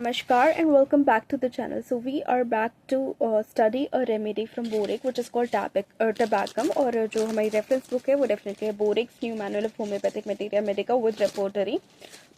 Namaskar and welcome back to the channel. So we are back to study a remedy from Boric which is called tabacum और जो हमारी reference book है वो definitely है Boericke's new manual of homoeopathic materia medica with repertory.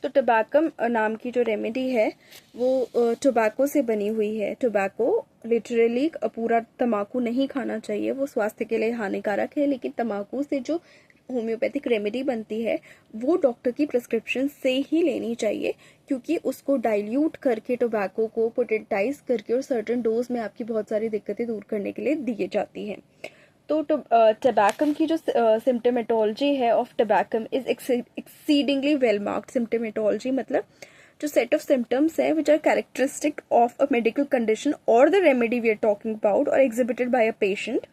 तो tabacum नाम की जो रेमेडी है वो टोबैको से बनी हुई है। टोबैको लिटरली पूरा तम्बाकू नहीं खाना चाहिए, वो स्वास्थ्य के लिए हानिकारक है, लेकिन तम्बाकू से जो होम्योपैथिक रेमेडी बनती है वो डॉक्टर की प्रिस्क्रिप्शन से ही लेनी चाहिए, क्योंकि उसको डाइल्यूट करके टोबैको को पोटेंटाइज करके और सर्टेन डोज में आपकी बहुत सारी दिक्कतें दूर करने के लिए दी जाती हैं। तो टबैकम की जो सिम्टोमेटोलॉजी है of tabacum is exceedingly well marked. Symptomatology मतलब जो सेट ऑफ सिम्टम्स है which are characteristic of a medical condition और the remedy we are talking about और एग्जिबिटेड बाय अ पेशेंट,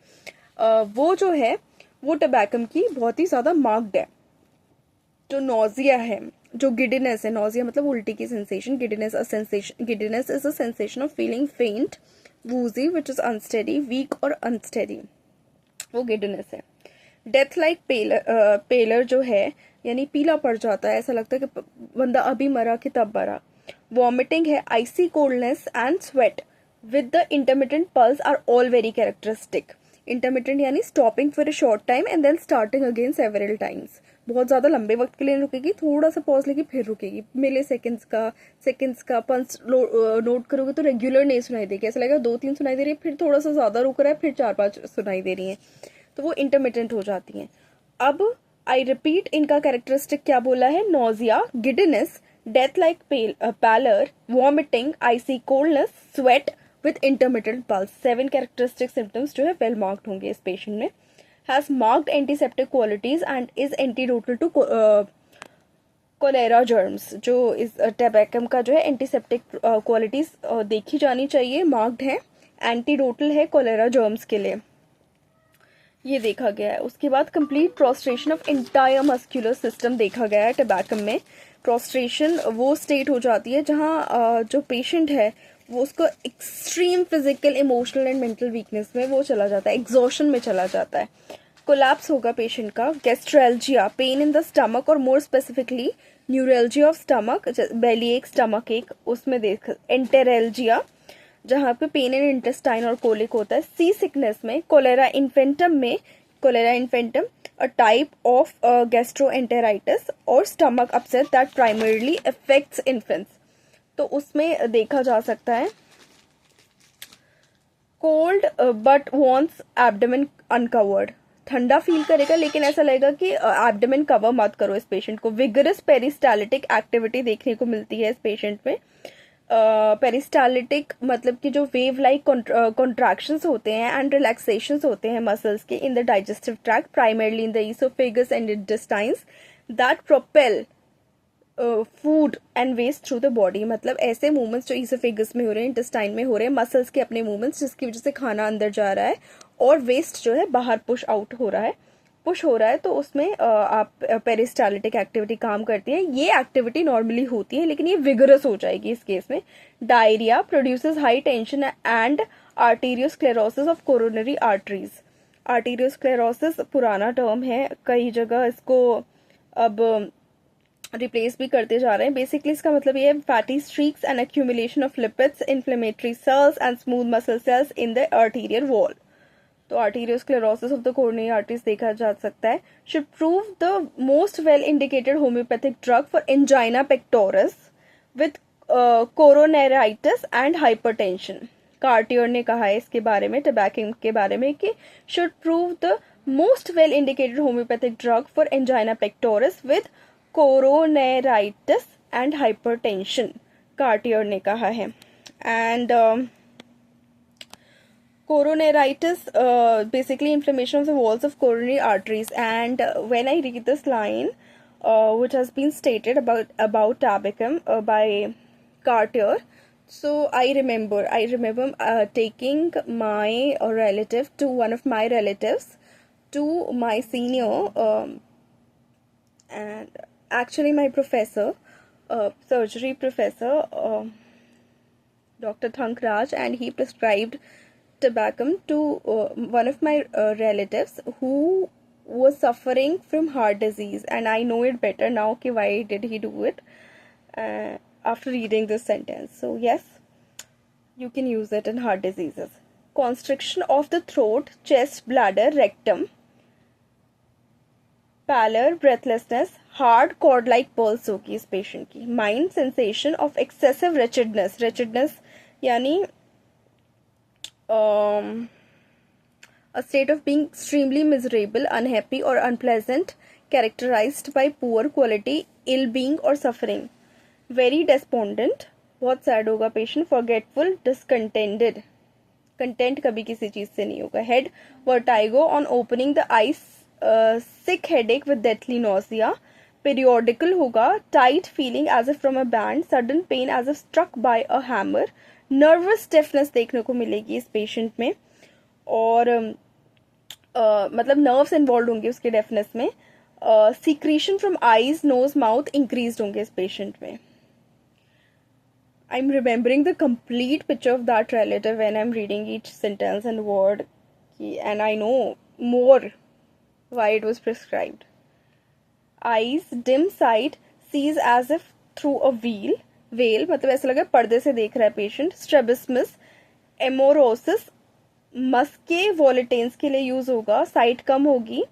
वो जो है वो टबैकम की बहुत ही ज़्यादा मार्क्ड है। जो नोजिया है, जो गिडिनेस है, नोजिया मतलब उल्टी की sensation, giddiness is a sensation of feeling faint woozy which is unsteady, weak और अनस्टेडी, वो गिडिनेस है। डेथ लाइक पेलर जो है यानी पीला पड़ जाता है, ऐसा लगता है कि बंदा अभी मरा कि तब मरा। वॉमिटिंग है, icy coldness and sweat with the intermittent pulse are all very characteristic. Intermittent यानी stopping for a short time and then starting again several times. बहुत ज़्यादा लंबे वक्त के लिए रुकेगी, थोड़ा सा पॉज लेगी फिर रुकेगी। मिले सेकेंड्स का पल्स नोट करोगे तो रेगुलर नहीं सुनाई देगी, ऐसा लगेगा 2-3 सुनाई दे रही है, फिर थोड़ा सा ज़्यादा रुक रहा है, फिर 4-5 सुनाई दे रही है, तो वो इंटरमिटेंट हो जाती हैं। अब आई रिपीट, इनका कैरेक्टरिस्टिक क्या बोला है? Nausea, giddiness, death like pallor, vomiting, icy coldness, sweat with intermittent pulse. 7 characteristic symptoms जो है वेल मार्क्ड होंगे इस पेशेंट में। Has marked antiseptic qualities and is antidotal to cholera germs. जो इस टबैकम का जो है एंटीसेप्टिक क्वालिटीज देखी जानी चाहिए, मार्क्ड है, एंटीडोटल है कोलेरा जर्म्स के लिए, ये देखा गया है। उसके बाद complete prostration of entire muscular system देखा गया है टबैकम में। प्रोस्ट्रेशन वो स्टेट हो जाती है जहाँ जो पेशेंट है वो उसको extreme physical, emotional and mental weakness में वो चला जाता है, एग्जॉशन में चला जाता है, कोलैप्स होगा पेशेंट का। Gastralgia, pain in the stomach और more specifically neuralgia of stomach, belly ache, stomach एक, उसमें देख। एंटेरेल्जिया जहाँ पे पेन इन इंटेस्टाइन और कोलिक होता है। सी सिकनेस में, cholera infantum a type of gastroenteritis और stomach upset that primarily affects infants, तो उसमें देखा जा सकता है। Cold but wants abdomen uncovered, ठंडा फील करेगा लेकिन ऐसा लगेगा कि एब्डोमेन कवर मत करो इस पेशेंट को। विगरस पेरिस्टालिटिक एक्टिविटी देखने को मिलती है इस पेशेंट में। पेरिस्टालिटिक मतलब कि जो वेव लाइक कॉन्ट्रैक्शंस होते हैं एंड रिलैक्सेशंस होते हैं मसल्स के in the digestive tract, primarily in the oesophagus and intestines, that propel food and waste through the body. मतलब ऐसे मूवमेंट्स जो ईसोफेगस में हो रहे हैं, इंटेस्टाइन में हो रहे हैं, मसल्स के अपने मूवमेंट्स जिसकी वजह से खाना अंदर जा रहा है और वेस्ट जो है बाहर पुश हो रहा है, तो उसमें आप पेरिस्टालिटिक एक्टिविटी काम करती है। ये एक्टिविटी नॉर्मली होती है लेकिन ये विगरस हो जाएगी इस केस में। Diarrhoea produces high tension and arteriosclerosis of coronary arteries. Arteriosclerosis पुराना टर्म है, कई जगह इसको अब रिप्लेस भी करते जा रहे हैं। बेसिकली इसका मतलब ये है fatty streaks and accumulation of lipids, inflammatory cells and smooth muscle cells in the arterial wall. तो arteriosclerosis of the coronary arteries देखा जा सकता है। Should prove the most well indicated homeopathic drug for angina pectoris with coronaritis and hypertension. Cartier ने कहा है इसके बारे में, टबैकम के बारे में, कि should prove the most well indicated homeopathic drug for angina pectoris with coronaritis and hypertension, Cartier ने कहा है। And coronaritis, basically inflammation of the walls of coronary arteries. And when I read this line, which has been stated about tabacum by Cartier, so I remember taking my relative to one of my relatives to my senior, and actually my professor, surgery professor, Dr. Thankraj, and he prescribed tobacco to one of my relatives who was suffering from heart disease, and I know it better now कि why did he do it. after reading this sentence. So yes, you can use it in heart diseases. Constriction of the throat, chest, bladder, rectum, pallor, breathlessness, hard cord-like pulse होगी इस patient की. Mind sensation of excessive wretchedness. Wretchedness यानी a state of being extremely miserable, unhappy or unpleasant, characterized by poor quality, ill-being or suffering. Very despondent, बहुत sad होगा patient. Forgetful, discontented, content कभी किसी चीज से नहीं होगा. Head vertigo on opening the eyes, sick headache with deathly nausea. Periodical होगा. Tight feeling as if from a band. Sudden pain as if struck by a hammer. Nervous stiffness देखने को मिलेगी इस पेशेंट में, और मतलब नर्व्स इन्वॉल्व होंगे उसके डेफनेस में. Secretion from eyes, nose, mouth increase होंगे इस पेशेंट में. I'm remembering the complete picture of that relative when I'm reading each sentence and word, and I know more why it was prescribed. Eyes, dim sight, sees as if through a veil. Veil मतलब ऐसा लगा पर्दे से देख रहा है patient. Strabismus, amaurosis, Maske वॉलिटेंस के लिए यूज होगा. साइट कम होगी,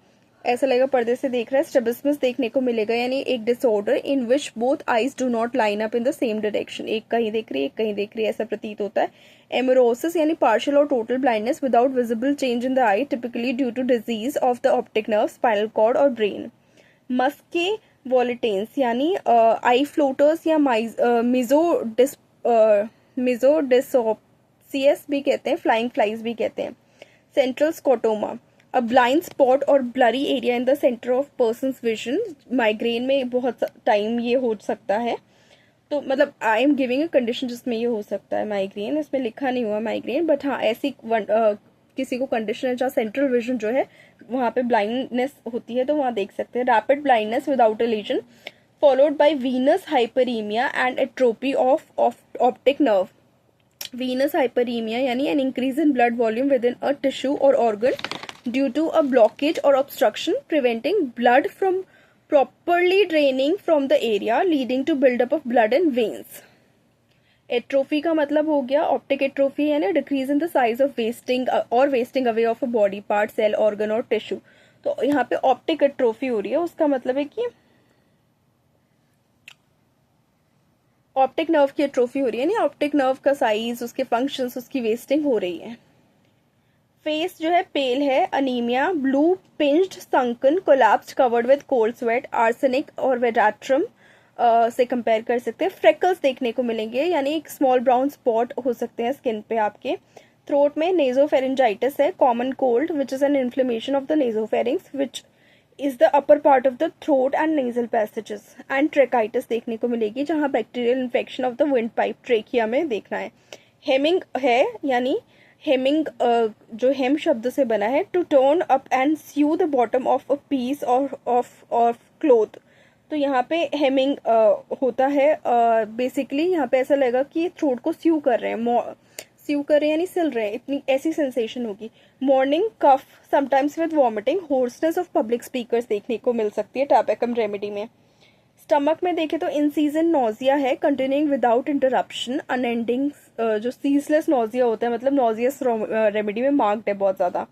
ऐसा लगेगा पर्दे से देख रहा है. स्ट्रेबिस्मस देखने को मिलेगा, यानी एक disorder in which both eyes do not line up in the same direction. एक कहीं देख रही है, एक कहीं देख रही है, ऐसा प्रतीत होता है. एमोरोसिस यानी पार्शियल और total blindness without visible change in the eye, typically due to disease of the optic nerve, spinal cord और ब्रेन. मस्के वॉलिटेंस यानी आई फ्लोटर्स या मिजोडिसोप्सियस भी कहते हैं, फ्लाइंग फ्लाइज भी कहते हैं. Central scotoma, a blind spot और blurry area in the centre of person's vision. Migraine में बहुत टाइम ये हो सकता है, तो मतलब I am giving a condition जिसमें ये हो सकता है माइग्रेन. इसमें लिखा नहीं हुआ माइग्रेन, बट हाँ ऐसी किसी को कंडीशन है जहाँ सेंट्रल विजन जो है वहाँ पे ब्लाइंडनेस होती है, तो वहाँ देख सकते हैं. Rapid blindness without a lesion followed by venous hyperaemia and atrophy of optic nerve. Venous hyperaemia यानी an increase in blood volume with in a tissue और organ due to a blockage or obstruction preventing blood from properly draining from the area, leading to buildup of blood in veins. Atrophy का मतलब हो गया optic atrophy यानी decrease in the size of wasting away of a body part, cell, organ और tissue. तो यहाँ पे optic atrophy हो रही है, उसका मतलब है कि ऑप्टिक नर्व की एट्रोफी हो रही है, यानी ऑप्टिक नर्व का साइज, उसके फंक्शंस, उसकी वेस्टिंग हो रही है. फेस जो है पेल है, anaemia, blue, pinched, sunken, collapsed, covered with cold sweat, arsenic और वेडाट्रम से कंपेयर कर सकते हैं. फ्रेकल्स देखने को मिलेंगे, यानी एक स्मॉल ब्राउन स्पॉट हो सकते हैं स्किन पे आपके. थ्रोट में नेजोफेरेंजाइटिस है, common cold which is an inflammation of the nasopharynx which is the upper part of the throat and nasal passages. And tracheitis देखने को मिलेगी, जहाँ bacterial infection of the wind pipe trachea में देखना है. हेमिंग है, यानी हेमिंग जो हेम शब्द से बना है, to turn up and sew the bottom of a piece of cloth. तो यहाँ पे हेमिंग होता है. बेसिकली यहाँ पे ऐसा लगेगा कि थ्रोट को स्यू कर रहे हैं, स्यू कर रहे हैं यानी सिल रहे हैं, इतनी ऐसी सेंसेशन होगी. Morning cough sometimes with vomiting, hoarseness of public speakers देखने को मिल सकती है टैबेकम रेमेडी में. स्टमक में देखें तो इन सीजन नोजिया है, कंटिन्यूइंग विदाउट इंटरप्शन, अनएंडिंग, जो सीजलेस नोजिया होता है, मतलब नोजियस रेमेडी में मार्क्ड है बहुत ज़्यादा.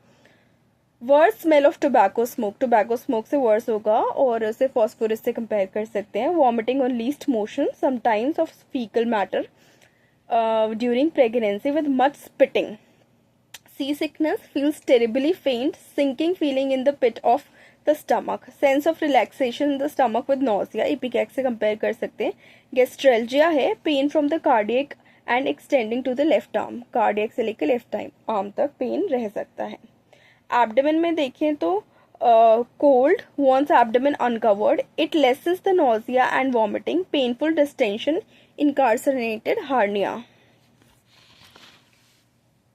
Worse smell of tobacco smoke से वर्स होगा, और उसे फॉस्फोरस से कंपेयर कर सकते हैं. Vomiting on least motion, sometimes of faecal matter during pregnancy with much spitting. Sea sickness, feels terribly faint, sinking feeling in the pit of the stomach. Sense of relaxation in the stomach with nausea, ipecac से compare कर सकते हैं. Gastralgia है, pain from the cardiac and extending to the left arm, cardiac से लेकर left arm तक pen रह सकता है. एब्डोमेन में देखें तो cold, wants abdomen uncovered, it lessens the nausea and vomiting, painful distension, incarcerated hernia.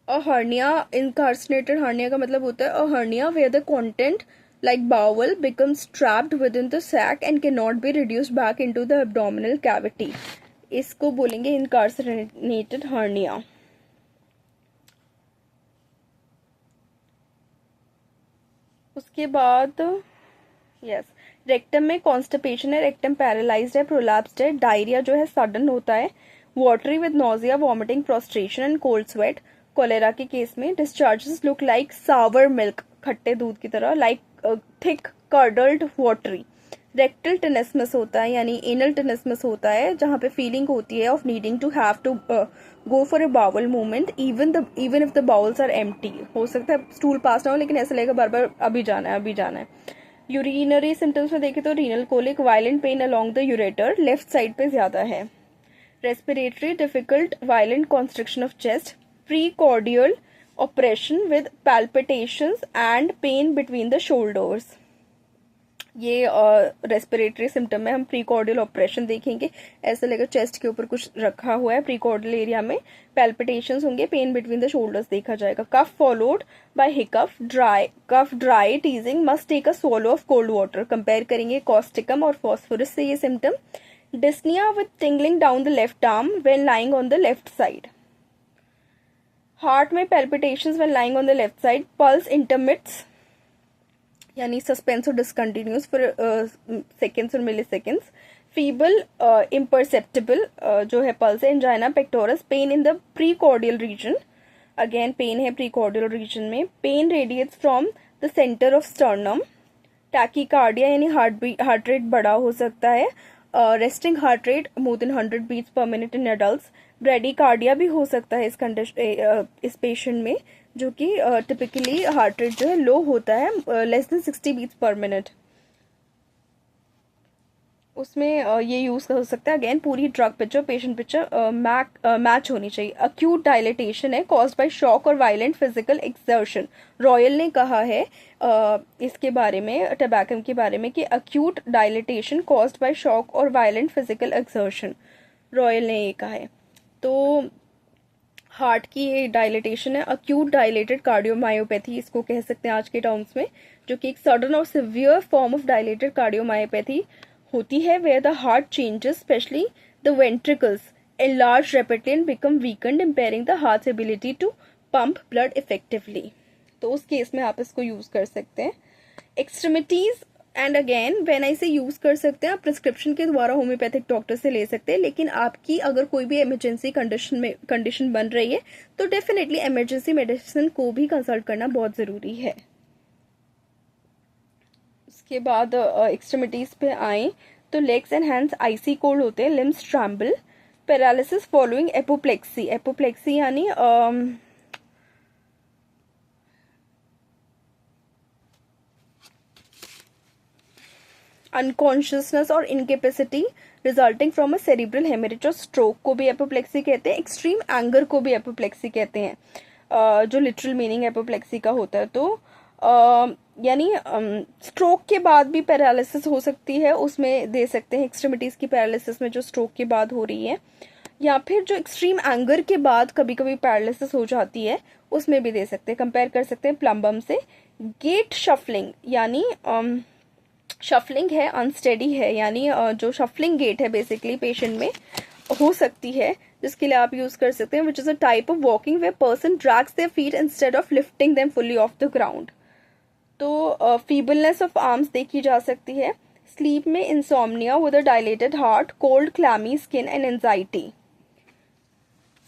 A hernia, incarcerated hernia का मतलब होता है a hernia where the content like bowel becomes trapped within the sac and cannot be reduced back into the abdominal cavity. इसको बोलेंगे incarcerated hernia. उसके बाद yes, rectum में constipation है, रेक्टम पैरालाइज्ड है, प्रोलैप्स्ड है, डायरिया जो है सडन होता है, watery with nausea, vomiting, prostration and cold sweat. Cholera के केस में discharges look like sour milk, खट्टे दूध की तरह, like thick curdled watery. Rectal tenesmus होता है यानी एनल टेनेस्मस होता है, जहाँ पे फीलिंग होती है of needing to have to go for a bowel movement even if the bowels are empty. हो सकता है स्टूल पास ना हो लेकिन ऐसा लगेगा बार बार अभी जाना है अभी जाना है। यूरिनरी सिम्टम्स में देखें तो renal colic, violent pain along the ureter, left side पे ज्यादा है। Respiratory difficult, violent constriction of chest, precordial operation with palpitations and pain between the shoulders. ये रेस्पिरेटरी सिम्टम में हम प्रीकॉर्डियल ऑपरेशन देखेंगे, ऐसा लगेगा चेस्ट के ऊपर कुछ रखा हुआ है प्रीकॉर्डियल एरिया में, पैल्पिटेशंस होंगे, पेन बिटवीन द शोल्डर्स देखा जाएगा। Cough followed by hiccough, dry teasing, must take a swallow of cold water. Compare करेंगे कॉस्टिकम और फॉस्फोरस से ये symptom. Dyspnoea with tingling down the left arm when lying on the left side. Heart में palpitations when lying on the left side, pulse intermits यानी suspense और discontinuous for seconds और मिली seconds. Feeble imperceptible जो है pulse है। Angina pectoris, pain in the precordial region, again pain है precordial region में। Pain radiates from the centre of sternum. Tachycardia यानी heart rate बड़ा हो सकता है, resting heart rate more than 100 beats per minute in adults. Bradycardia भी हो सकता है इस पेशेंट में, जो कि टिपिकली हार्ट रेट जो है लो होता है, less than 60 beats per minute, उसमें ये यूज हो सकता है। अगेन पूरी drug picture, patient picture match होनी चाहिए। अक्यूट डायलिटेशन है कॉज्ड बाय शॉक और वायलेंट फिजिकल एक्सर्शन। रॉयल ने कहा है इसके बारे में, टबैकम के बारे में, कि acute dilatation caused by shock और वायलेंट फिजिकल एक्सर्शन, रॉयल ने ये कहा है। तो हार्ट की ये डायलिटेशन है, अक्यूट डायलेटेड कार्डियोमायोपैथी इसको कह सकते हैं आज के टर्म्स में, जो कि एक सडन और severe form of dilated cardiomyopathy होती है, where the heart changes specially the ventricles enlarge rapidly and become weakened, impairing the heart's ability to pump blood effectively। तो उस केस में आप इसको यूज कर सकते हैं। Extremities and again when I से यूज कर सकते हैं, आप प्रिस्क्रिप्शन के द्वारा होम्योपैथिक डॉक्टर से ले सकते हैं, लेकिन आपकी अगर कोई भी इमरजेंसी कंडीशन बन रही है तो डेफिनेटली इमरजेंसी मेडिसिन को भी कंसल्ट करना बहुत जरूरी है। उसके बाद एक्सट्रीमिटीज पे आए तो legs and hands icy cold होते हैं, limbs tremble, paralysis following apoplexy. Apoplexy यानी अनकॉन्शियसनेस और incapacity resulting from a cerebral haemorrhage और स्ट्रोक को भी एपोप्लेक्सी कहते हैं। एक्सट्रीम एंगर को भी एपोप्लेक्सी कहते हैं, जो लिटरल मीनिंग एपोप्लेक्सी का होता है। तो यानी स्ट्रोक के बाद भी पैरालिसिस हो सकती है, उसमें दे सकते हैं एक्सट्रीमिटीज की पैरालिसिस में जो स्ट्रोक के बाद हो रही है, या फिर जो एक्सट्रीम एंगर के बाद कभी कभी पैरालिसिस हो जाती है उसमें भी दे सकते हैं। कंपेयर कर सकते हैं प्लम्बम से। गेट शफलिंग यानी शफलिंग है, अनस्टेडी है, यानी जो शफलिंग गेट है बेसिकली पेशेंट में हो सकती है, जिसके लिए आप यूज कर सकते हैं, which is a type of walking way person drags their feet instead of lifting them fully of the ground. तो फीबलनेस ऑफ आर्म्स देखी जा सकती है। स्लीप में insomnia with a dilated heart, cold clammy skin and anxiety.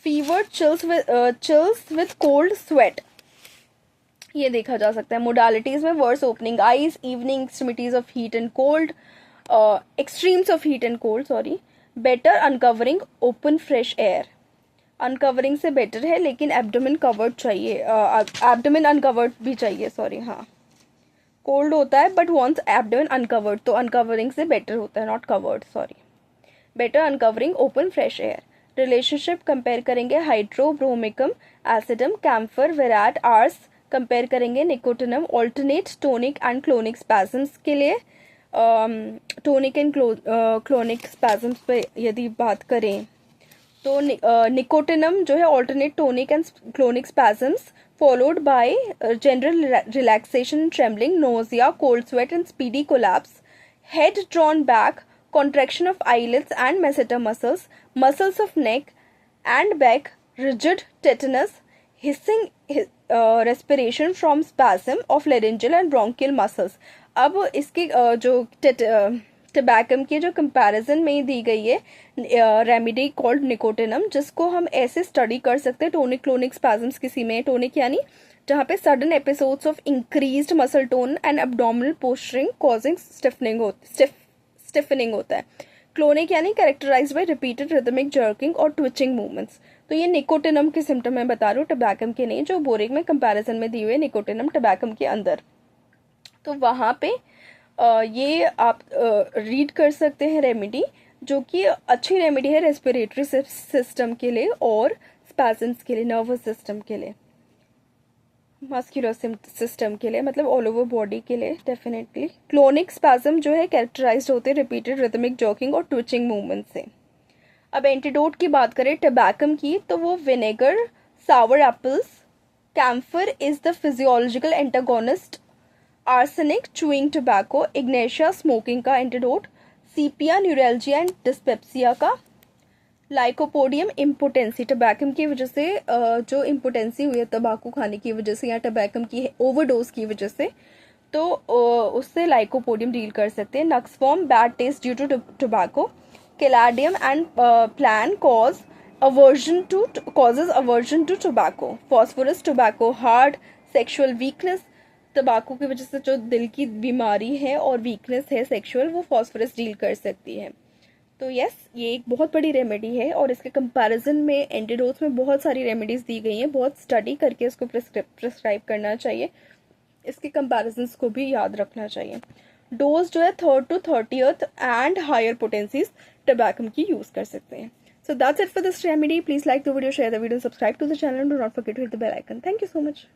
Fever, chills with cold sweat, ये देखा जा सकता है। मोडालिटीज में worse opening eyes, evening extremities of heat and cold, extremes of heat and cold sorry. Better uncovering open fresh air, uncovering से better है लेकिन abdomen covered चाहिए, एब्डोमेन अनकवर्ड भी चाहिए, सॉरी, हाँ। कोल्ड होता है बट वॉन्ट्स एब्डोमेन अनकवर्ड, तो अनकवरिंग से बेटर होता है, not covered, sorry. Better uncovering open fresh air. Relationship compare करेंगे hydrobromicum acidum, camphor, verat, ars. Compare करेंगे nicotinum, alternate tonic and clonic spasms के लिए। टोनिक एंड क्लोनिक स्पैजम्स पे यदि बात करें तो निकोटिनम जो है alternate tonic and clonic spasms followed by general relaxation, trembling, nausea, cold sweat and speedy collapse, head drawn back, contraction of eyelids and masseter muscles, muscles of neck and back, rigid tetanus, hissing respiration from spasm of laryngeal and bronchial muscles। अब इसकी जो tabacum की जो comparison में दी गई है remedy called निकोटिनम, जिसको हम ऐसे स्टडी कर सकते हैं टोनिक क्लोनिक स्पैज्म्स किसी में, टोनिक यानी जहाँ पे sudden episodes of increased muscle tone and abdominal posturing causing stiffening होता है। क्लोनिक यानी characterized by repeated rhythmic jerking और ट्विचिंग मूवमेंट्स। तो ये निकोटिनम के सिम्टम मैं बता रही हूँ, टबैकम के नहीं, जो बोरिक में कंपैरिजन में दी हुई है निकोटिनम टबैकम के अंदर। तो वहाँ पे ये आप रीड कर सकते हैं रेमेडी, जो कि अच्छी रेमेडी है रेस्पिरेटरी सिस्टम के लिए और स्पैज़म्स के लिए, नर्वस सिस्टम के लिए, मस्कुलर सिस्टम के लिए, मतलब ऑल ओवर बॉडी के लिए डेफिनेटली। क्लोनिक स्पैज्म जो है कैरेक्टराइज्ड होते हैं रिपीटेड रिदमिक जर्किंग और ट्विचिंग मूवमेंट से। अब एंटीडोट की बात करें टबैकम की, तो वो vinegar, sour apples, camphor is the physiological antagonist, arsenic, chewing tobacco, ignatia smoking का antidote, sepia neuralgia and dyspepsia का, लाइकोपोडियम इम्पोटेंसी, टबैकम की वजह से जो इम्पोटेंसी हुई है तंबाकू खाने की वजह से या टबैकम की ओवरडोज की वजह से, तो उससे लाइकोपोडियम डील कर सकते हैं। नक्सफॉर्म, bad taste due to tobacco, caladium and plan causes aversion to tobacco, phosphorus, tobacco heart, sexual weakness, तंबाकू की वजह से जो दिल की बीमारी है और वीकनेस है सेक्सुअल, वो फॉस्फोरस डील कर सकती है। तो यस, ये एक बहुत बड़ी रेमेडी है और इसके कंपैरिजन में एंटीडोट्स में बहुत सारी रेमेडीज दी गई हैं, बहुत स्टडी करके इसको प्रिस्क्राइब करना चाहिए, इसके कंपैरिजन्स को भी याद रखना चाहिए। डोज जो है 3rd to 30th and higher potencies tabacum की यूज कर सकते हैं। So that's it for this remedy. Please like the video, share the video, and subscribe to the channel. Do not forget to hit the bell icon. Thank you so much.